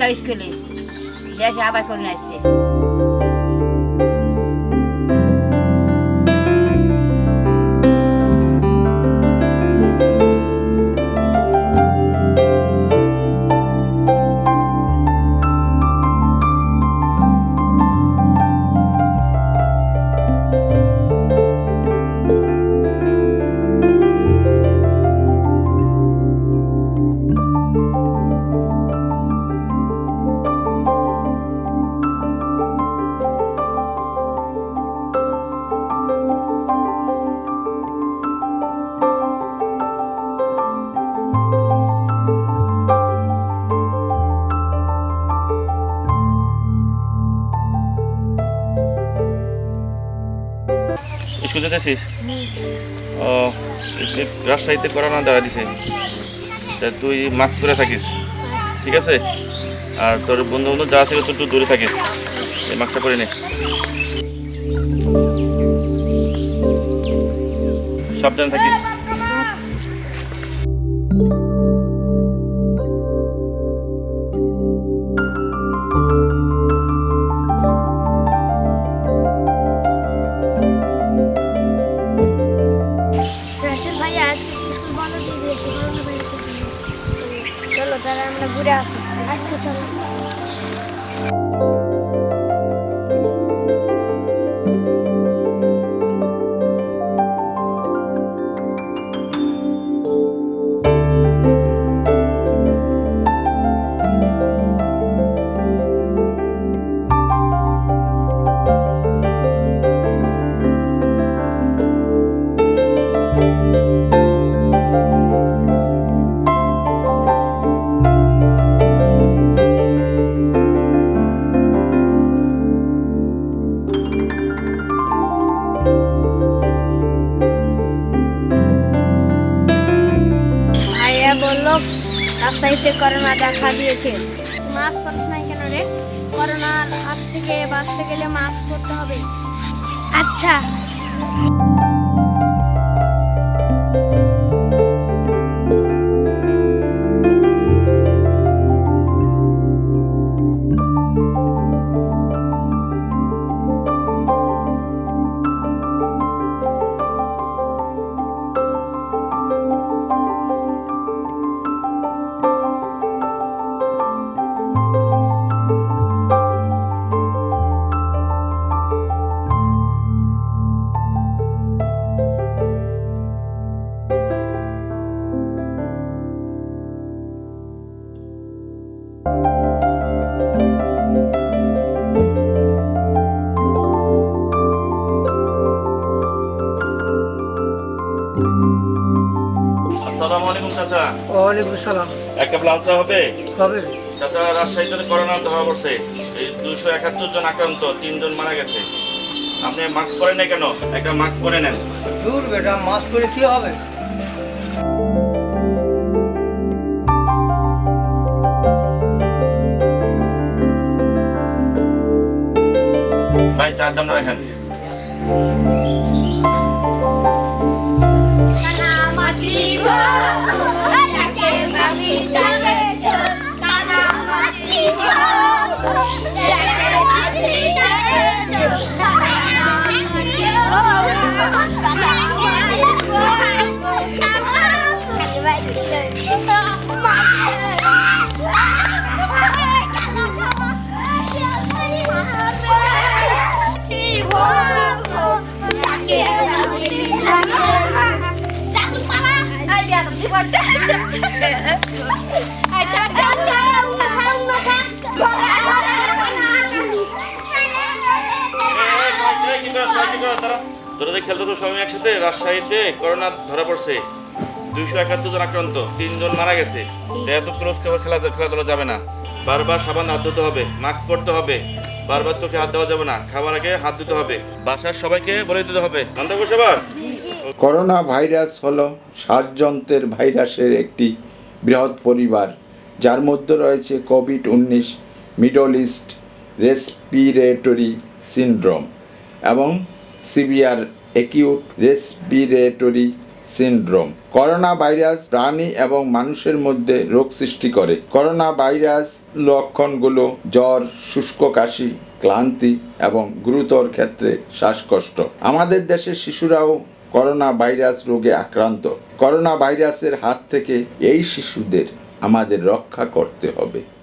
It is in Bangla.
সরকারি স্কুলে দেশে আবার করে আসছে। স্কুল যেতেছিস? ও রাজশাহীতে করোনা দেখা দিছে, তুই মাস্ক পরে থাকিস, ঠিক আছে? আর তোর বন্ধু বান্ধব যা আছে একটু দূরে থাকিস, এই মাস্কটা পরে নে, সাবধানে থাকিস। চলো তাহলে আমরা ঘুরে আসি। আচ্ছা চলো। বললো রাজশাহীতে করোনা দেখা দিয়েছে। মাস্ক পরিস নাই কেন রে? করোনার হাত থেকে বাঁচতে গেলে মাস্ক পরতে হবে। আচ্ছা। আসসালামু আলাইকুম চাচা। ওয়ালাইকুম সালাম। এক কাপ লাল চা হবে? হবে। চাচা, রাজশাহীতে করোনা ধরা পড়ছে, এই 271 জন আক্রান্ত, 3 জন মারা গেছে। আপনি মাস্ক পরেন না কেন? একটা মাস্ক পরে নেন। দূর বেটা, মাস্ক পরে কি হবে? ভাই চার দাম রাখেন। তোরা যে খেলতে তো সবাই একসাথে, রাজশাহীতে করোনা ধরা পড়ছে, 271 জন আক্রান্ত, 3 জন মারা গেছে। এত ক্লোজ খেলাধুলা যাবে না, বারবার সাবান হাত ধুতে হবে, মাস্ক পরতে হবে, বারবার চোখে হাত দেওয়া যাবে না, খাবার আগে হাত ধুতে হবে, বাসার সবাইকে বলে দিতে হবে। জানতে হবে সবার। করোনা ভাইরাস হলো শ্বাসযন্ত্রের ভাইরাসের একটি বৃহৎ পরিবার, যার মধ্যে রয়েছে কোভিড-19, মিডল ইস্ট রেসপিরেটরি সিনড্রোম এবং severe acute respiratory syndrome. Corona virus প্রাণী এবং মানুষের মধ্যে রোগ সৃষ্টি করে। করোনা ভাইরাস লক্ষণগুলো জ্বর, শুষ্ক কাশি, ক্লান্তি এবং গুরুতর ক্ষেত্রে শ্বাসকষ্ট। আমাদের দেশের শিশুরাও করোনা ভাইরাস রোগে আক্রান্ত। করোনা ভাইরাসের হাত থেকে এই শিশুদের আমাদের রক্ষা করতে হবে।